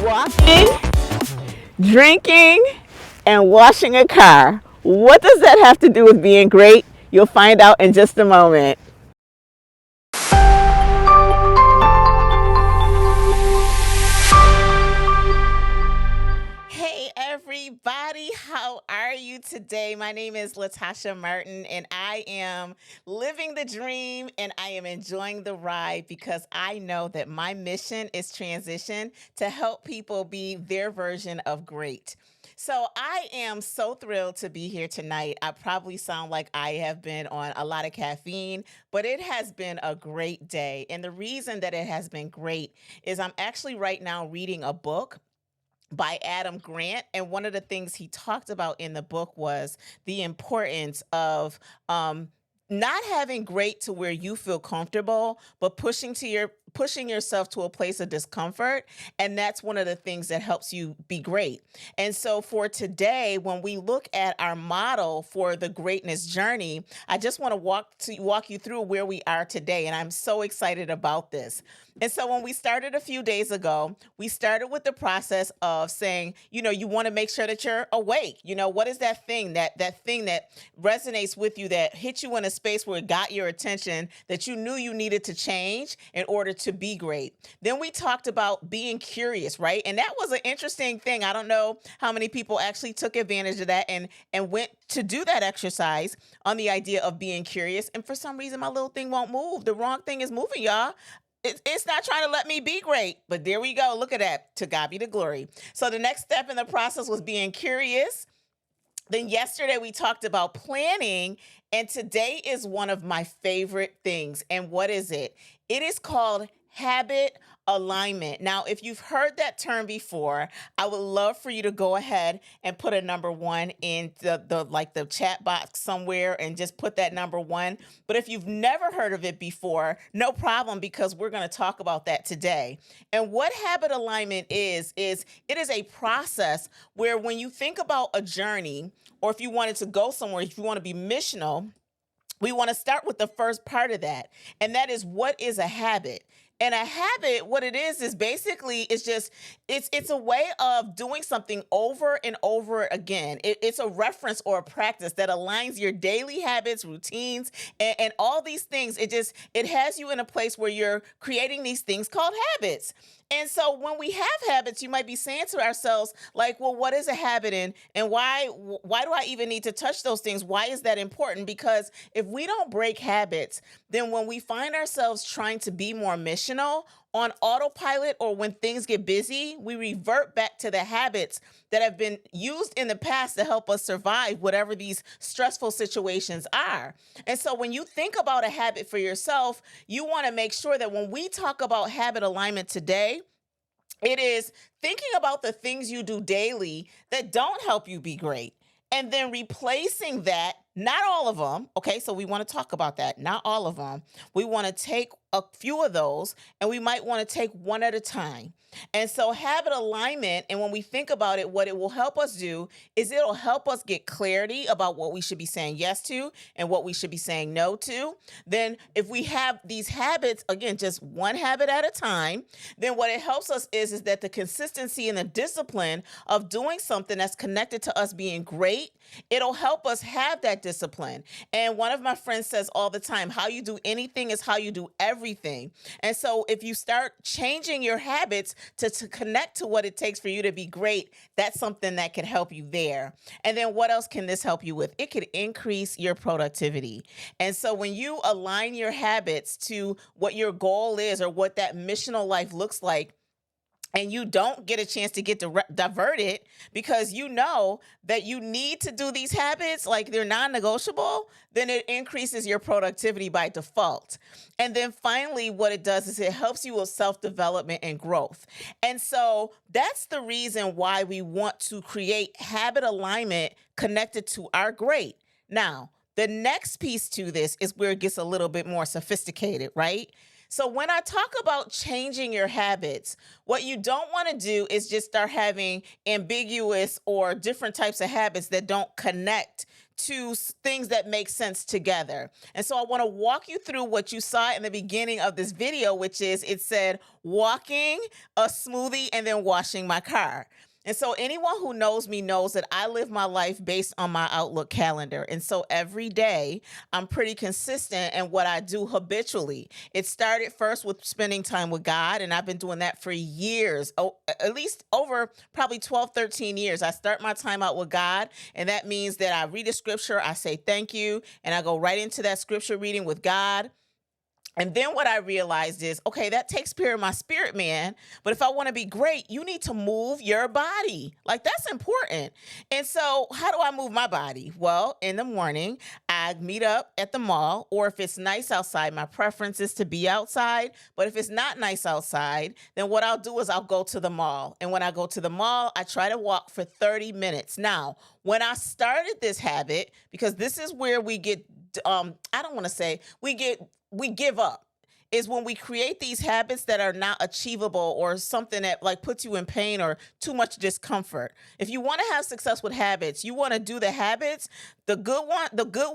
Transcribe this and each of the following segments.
Walking, drinking, and washing a car. What does that have to do with being great? You'll find out in just a moment. Hey everybody, how are you today? My name is Latasha Martin and I am living the dream and I am enjoying the ride because I know that my mission is transition to help people be their version of great. So I am so thrilled to be here tonight. I probably sound like I have been on a lot of caffeine, but it has been a great day. And the reason that it has been great is I'm actually right now reading a book by Adam Grant. And one of the things he talked about in the book was the importance of not having great to where you feel comfortable, but pushing yourself to a place of discomfort. And that's one of the things that helps you be great. And so for today, when we look at our model for the greatness journey, I just want to walk you through where we are today. And I'm so excited about this. And so when we started a few days ago, we started with the process of saying, you want to make sure that you're awake. What is that thing that thing that resonates with you, that hit you in a space where it got your attention, that you knew you needed to change in order to be great. Then we talked about being curious, right? And that was an interesting thing. I don't know how many people actually took advantage of that and went to do that exercise on the idea of being curious. And for some reason, my little thing won't move. The wrong thing is moving, y'all. It's not trying to let me be great, but there we go. Look at that. To God be the glory. So the next step in the process was being curious. Then yesterday we talked about planning, and today is one of my favorite things. And what is it? It is called habit alignment. Now, if you've heard that term before, I would love for you to go ahead and put a number 1 in the chat box somewhere and just put that number 1. But if you've never heard of it before, no problem, because we're going to talk about that today. And what habit alignment is it is a process where when you think about a journey, or if you wanted to go somewhere, if you want to be missional, we want to start with the first part of that. And that is, what is a habit? And a habit, what it is basically, it's a way of doing something over and over again. It's a reference or a practice that aligns your daily habits, routines, and all these things. It has you in a place where you're creating these things called habits. And so when we have habits, you might be saying to ourselves, like, well, what is a habit, and why do I even need to touch those things? Why is that important? Because if we don't break habits, then when we find ourselves trying to be more missional on autopilot, or when things get busy, we revert back to the habits that have been used in the past to help us survive whatever these stressful situations are. And so when you think about a habit for yourself, you want to make sure that when we talk about habit alignment today, it is thinking about the things you do daily that don't help you be great, and then replacing that. Not all of them. Okay, so we want to talk about that. Not all of them. We want to take a few of those, and we might want to take one at a time. And so habit alignment, and when we think about it, what it will help us do is it'll help us get clarity about what we should be saying yes to and what we should be saying no to. Then if we have these habits, again, just one habit at a time, then what it helps us is that the consistency and the discipline of doing something that's connected to us being great, it'll help us have that discipline. And one of my friends says all the time, how you do anything is how you do everything. And so if you start changing your habits to connect to what it takes for you to be great, that's something that can help you there. And then what else can this help you with? It could increase your productivity. And so when you align your habits to what your goal is, or what that missional life looks like, and you don't get a chance to get diverted because you know that you need to do these habits, like they're non-negotiable, then it increases your productivity by default. And then finally, what it does is it helps you with self-development and growth. And so that's the reason why we want to create habit alignment connected to our great. Now, the next piece to this is where it gets a little bit more sophisticated, right? So when I talk about changing your habits, what you don't want to do is just start having ambiguous or different types of habits that don't connect to things that make sense together. And so I want to walk you through what you saw in the beginning of this video, which is it said walking, a smoothie, and then washing my car. And so anyone who knows me knows that I live my life based on my Outlook calendar. And so every day I'm pretty consistent in what I do habitually. It started first with spending time with God, and I've been doing that for years, at least over probably 12, 13 years. I start my time out with God, and that means that I read a scripture, I say thank you, and I go right into that scripture reading with God. And then what I realized is, okay, that takes care of my spirit, man. But if I want to be great, you need to move your body. Like, that's important. And so how do I move my body? Well, in the morning, I meet up at the mall, or if it's nice outside, my preference is to be outside. But if it's not nice outside, then what I'll do is I'll go to the mall. And when I go to the mall, I try to walk for 30 minutes. Now, when I started this habit, because this is where we get, I don't want to say we give up, is when we create these habits that are not achievable, or something that like puts you in pain or too much discomfort. If you want to have success with habits, you want to do the habits, the good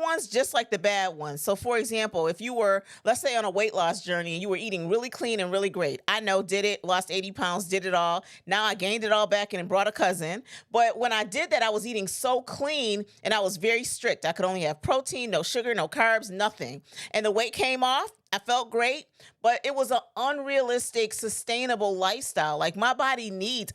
ones, just like the bad ones. So for example, if you were, let's say, on a weight loss journey and you were eating really clean and really great, I know, did it, lost 80 pounds, did it all. Now I gained it all back and brought a cousin. But when I did that, I was eating so clean and I was very strict. I could only have protein, no sugar, no carbs, nothing. And the weight came off. I felt great, but it was an unrealistic, sustainable lifestyle. Like our body needs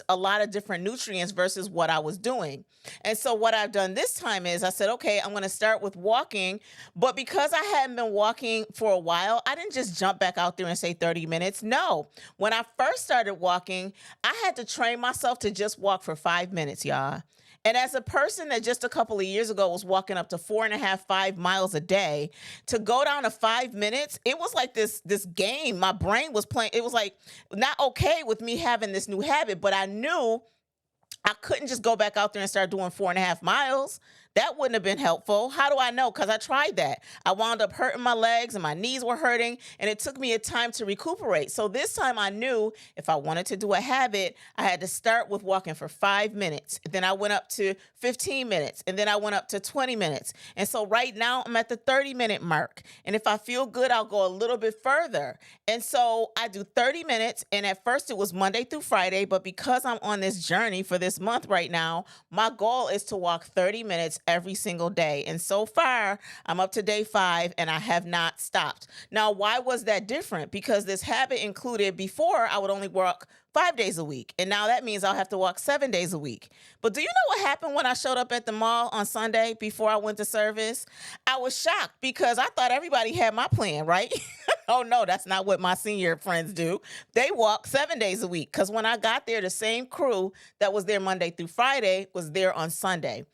a lot of different nutrients versus what I was doing. And so what I've done this time is I said, okay, I'm going to start with walking. But because I hadn't been walking for a while, I didn't just jump back out there and say 30 minutes. No, when I first started walking, I had to train myself to just walk for 5 minutes, y'all. And as a person that just a couple of years ago was walking up to 4.5, 5 miles a day, to go down to 5 minutes, it was like this game. My brain was playing. It was like not okay with me having this new habit, but I knew I couldn't just go back out there and start doing 4.5 miles. That wouldn't have been helpful. How do I know? Because I tried that. I wound up hurting my legs and my knees were hurting, and it took me a time to recuperate. So this time I knew if I wanted to do a habit, I had to start with walking for 5 minutes. Then I went up to 15 minutes, and then I went up to 20 minutes. And so right now I'm at the 30-minute mark. And if I feel good, I'll go a little bit further. And so I do 30 minutes. And at first it was Monday through Friday, but because I'm on this journey for this month right now, my goal is to walk 30 minutes every single day. And so far, I'm up to day 5 and I have not stopped. Now, why was that different? Because this habit included, before I would only walk 5 days a week. And now that means I'll have to walk 7 days a week. But do you know what happened when I showed up at the mall on Sunday before I went to service? I was shocked because I thought everybody had my plan, right? Oh no, that's not what my senior friends do. They walk 7 days a week, because when I got there, the same crew that was there Monday through Friday was there on Sunday.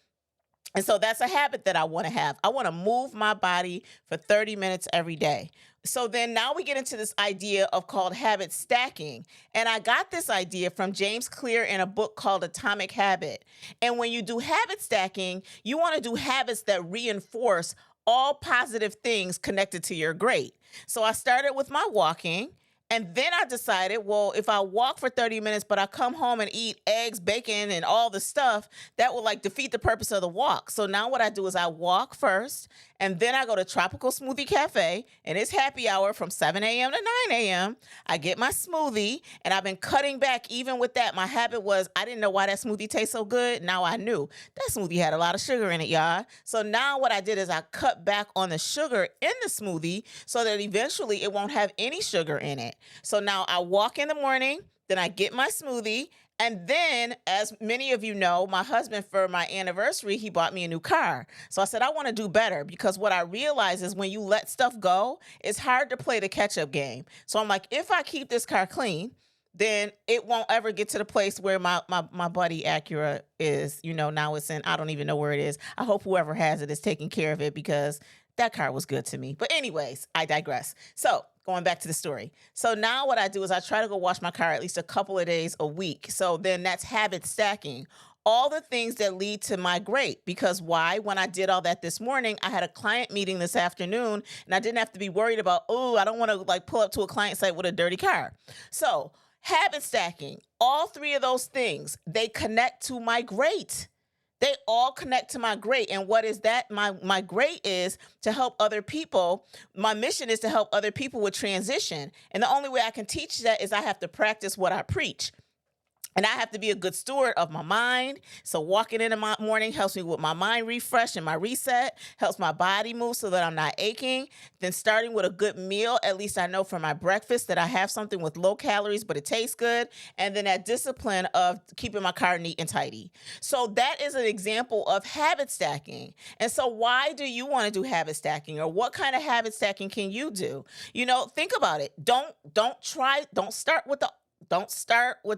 And so that's a habit that I want to have. I want to move my body for 30 minutes every day. So then now we get into this idea of called habit stacking. And I got this idea from James Clear in a book called Atomic Habit. And when you do habit stacking, you want to do habits that reinforce all positive things connected to your great. So I started with my walking. And then I decided, well, if I walk for 30 minutes, but I come home and eat eggs, bacon, and all the stuff, that will like defeat the purpose of the walk. So now what I do is I walk first, and then I go to Tropical Smoothie Cafe, and it's happy hour from 7 a.m. to 9 a.m. I get my smoothie, and I've been cutting back even with that. My habit was I didn't know why that smoothie tastes so good. Now I knew. That smoothie had a lot of sugar in it, y'all. So now what I did is I cut back on the sugar in the smoothie so that eventually it won't have any sugar in it. So now I walk in the morning, then I get my smoothie. And then, as many of you know, my husband, for my anniversary, he bought me a new car. So I said, I want to do better, because what I realize is when you let stuff go, it's hard to play the catch-up game. So I'm like, if I keep this car clean, then it won't ever get to the place where my buddy Acura is. You know, now it's in, I don't even know where it is. I hope whoever has it is taking care of it, because that car was good to me. But anyways, I digress. So going back to the story. So now what I do is I try to go wash my car at least a couple of days a week. So then that's habit stacking. All the things that lead to my great. Because why? When I did all that this morning, I had a client meeting this afternoon, and I didn't have to be worried about, oh, I don't want to like pull up to a client site with a dirty car. So habit stacking, all three of those things, they connect to my great. They all connect to my great. And what is that? My great is to help other people. My mission is to help other people with transition. And the only way I can teach that is I have to practice what I preach. And I have to be a good steward of my mind. So walking in the morning helps me with my mind refresh and my reset, helps my body move so that I'm not aching. Then starting with a good meal, at least I know for my breakfast that I have something with low calories, but it tastes good. And then that discipline of keeping my car neat and tidy. So that is an example of habit stacking. And so why do you want to do habit stacking, or what kind of habit stacking can you do? Think about it. Don't start with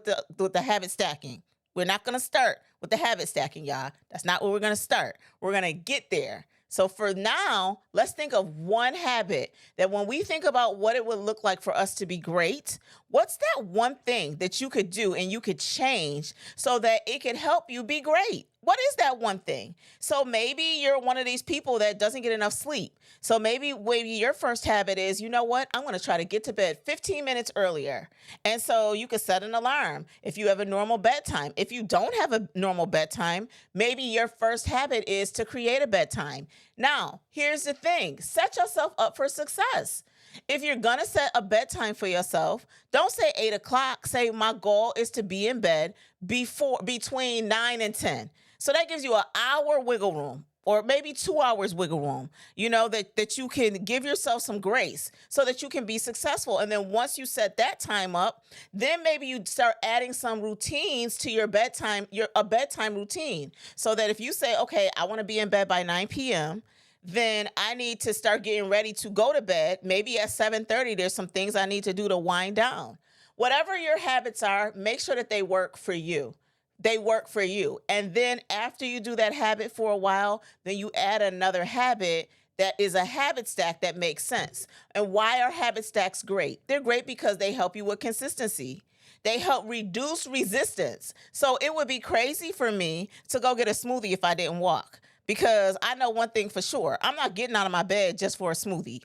the habit stacking. We're not going to start with the habit stacking, y'all. That's not where we're going to start. We're going to get there. So for now, let's think of one habit that when we think about what it would look like for us to be great, what's that one thing that you could do and you could change so that it could help you be great? What is that one thing? So maybe you're one of these people that doesn't get enough sleep. So maybe your first habit is, you know what? I'm going to try to get to bed 15 minutes earlier. And so you could set an alarm if you have a normal bedtime. If you don't have a normal bedtime, maybe your first habit is to create a bedtime. Now, here's the thing. Set yourself up for success. If you're going to set a bedtime for yourself, don't say 8 o'clock. Say my goal is to be in bed between 9 and 10. So that gives you an hour wiggle room, or maybe 2 hours wiggle room, that you can give yourself some grace so that you can be successful. And then once you set that time up, then maybe you start adding some routines to your bedtime, a bedtime routine. So that if you say, okay, I want to be in bed by 9 p.m., then I need to start getting ready to go to bed. Maybe at 7:30, there's some things I need to do to wind down. Whatever your habits are, make sure that they work for you. They work for you. And then after you do that habit for a while, then you add another habit that is a habit stack that makes sense. And why are habit stacks great? They're great because they help you with consistency. They help reduce resistance. So it would be crazy for me to go get a smoothie if I didn't walk. Because I know one thing for sure. I'm not getting out of my bed just for a smoothie.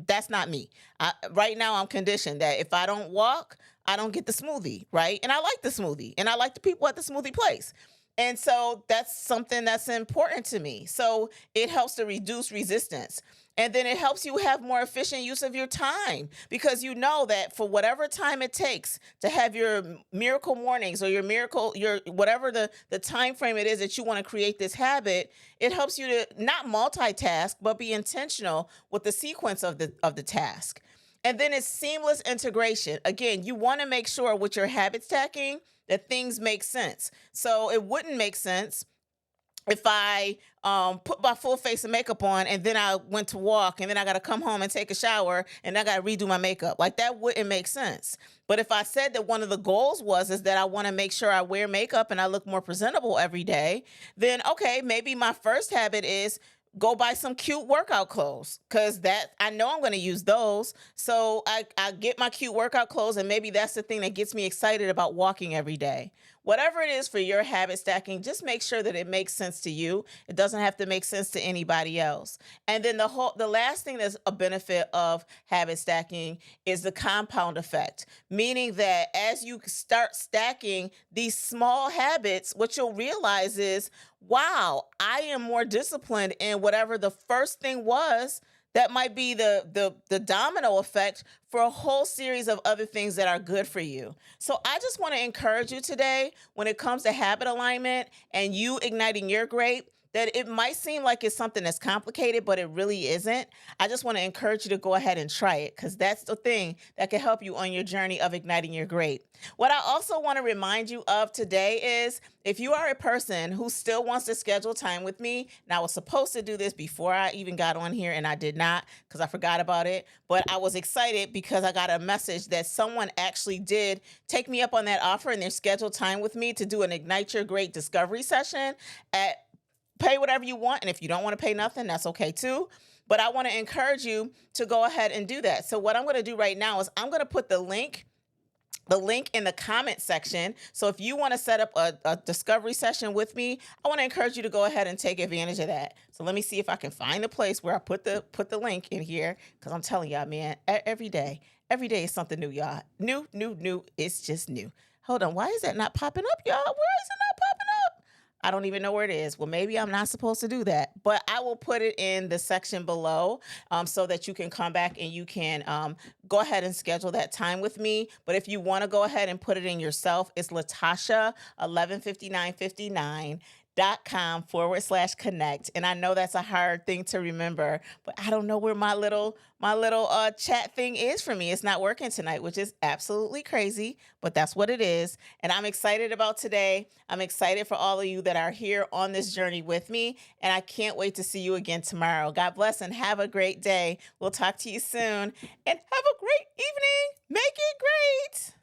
That's not me. Right now I'm conditioned that if I don't walk, I don't get the smoothie, right? And I like the smoothie, and I like the people at the smoothie place. And so that's something that's important to me. So it helps to reduce resistance. And then it helps you have more efficient use of your time, because you know that for whatever time it takes to have your miracle mornings, or your whatever the time frame it is that you want to create this habit, it helps you to not multitask, but be intentional with the sequence of the task. And then it's seamless integration. Again, you want to make sure with your habit stacking that things make sense. So it wouldn't make sense if I put my full face of makeup on and then I went to walk and then I got to come home and take a shower and I got to redo my makeup. Like, that wouldn't make sense. But if I said that one of the goals is that I want to make sure I wear makeup and I look more presentable every day, then okay, maybe my first habit is go buy some cute workout clothes, because that I know I'm going to use those. So I get my cute workout clothes, and maybe that's the thing that gets me excited about walking every day. Whatever it is for your habit stacking, just make sure that it makes sense to you. It doesn't have to make sense to anybody else. And then the last thing that's a benefit of habit stacking is the compound effect, meaning that as you start stacking these small habits, what you'll realize is, wow, I am more disciplined in whatever the first thing was. That might be the domino effect for a whole series of other things that are good for you. So I just want to encourage you today, when it comes to habit alignment and you igniting your great, that it might seem like it's something that's complicated, but it really isn't. I just want to encourage you to go ahead and try it, because that's the thing that can help you on your journey of igniting your great. What I also want to remind you of today is, if you are a person who still wants to schedule time with me, and I was supposed to do this before I even got on here, and I did not because I forgot about it, but I was excited because I got a message that someone actually did take me up on that offer, and they're scheduled time with me to do an Ignite Your Great discovery session at pay whatever you want. And if you don't want to pay nothing, that's okay too. But I want to encourage you to go ahead and do that. So what I'm going to do right now is I'm going to put the link in the comment section. So if you want to set up a discovery session with me, I want to encourage you to go ahead and take advantage of that. So let me see if I can find the place where I put the link in here, because I'm telling y'all, man, every day is something new, y'all. New. It's just new. Hold on. Why is that not popping up, y'all? Where is it not popping up? I don't even know where it is. Well, maybe I'm not supposed to do that, but I will put it in the section below so that you can come back and you can go ahead and schedule that time with me. But if you want to go ahead and put it in yourself, it's Latasha 115959.com/connect. And I know that's a hard thing to remember, but I don't know where my little chat thing is for me. It's not working tonight, which is absolutely crazy, but that's what it is. And I'm excited about today. I'm excited for all of you that are here on this journey with me. And I can't wait to see you again tomorrow. God bless and have a great day. We'll talk to you soon and have a great evening. Make it great.